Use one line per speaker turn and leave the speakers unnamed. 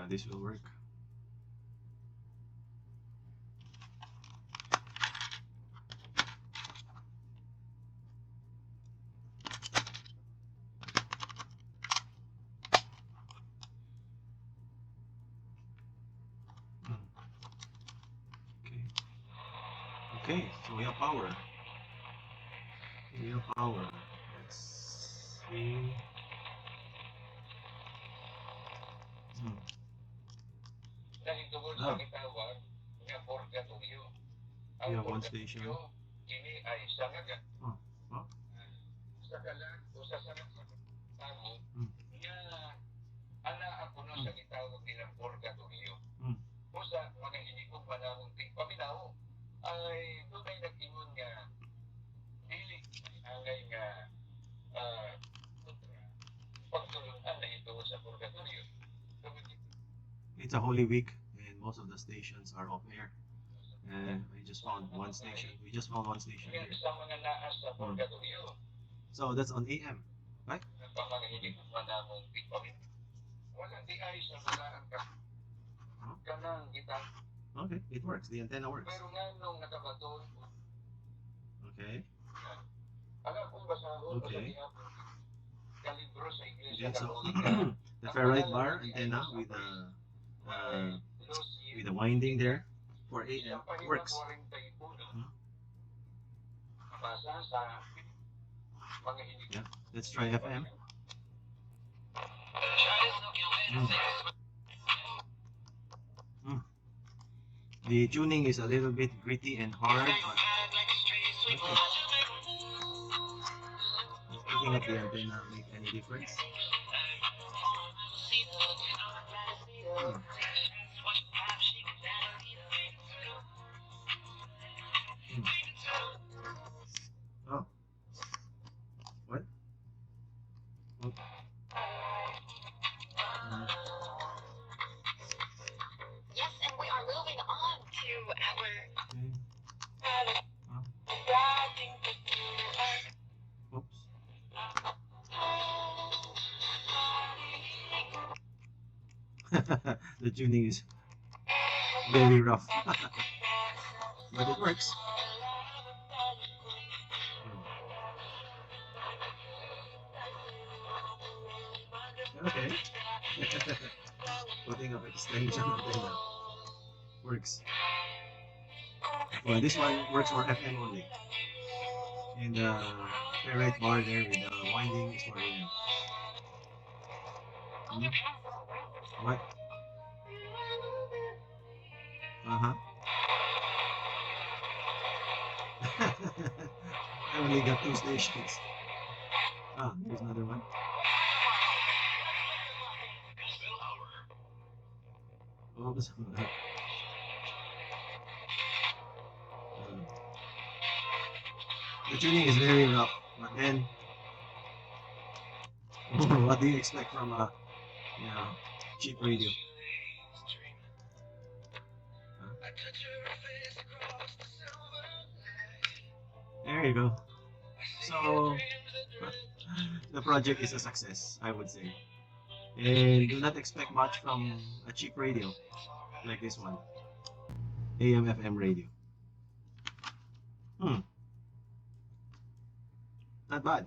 This will work. Okay, so we have power. We have power. Let's see. Ah, we have one station. Oh, oh. Mm. It's a Holy Week, and most of the stations are off air. And I just found one station. We just found one station here. So that's on AM, right? Okay, it works. The antenna works. Okay. Okay. Okay, so the ferrite bar antenna with the winding there for AM works. Yeah, let's try FM. Mm. Mm. The tuning is a little bit gritty and hard, but okay. Does picking up the antenna make any difference? Mm. Mm. Oh, what? Oh.
Yes, and we are moving on to our.
Oops. The tuning is very rough, but it works. Okay. Putting up extension antenna works. Well, this one works for FM only. And the ferrite bar there with the winding is for AM. Hmm? What? Uh-huh. I only got 2 stations. Ah, there's another one. Oops. The tuning is very rough, but then what do you expect from a cheap radio? Huh? There you go. So the project is a success, I would say. And do not expect much from a cheap radio like this one, AM FM radio. Not bad.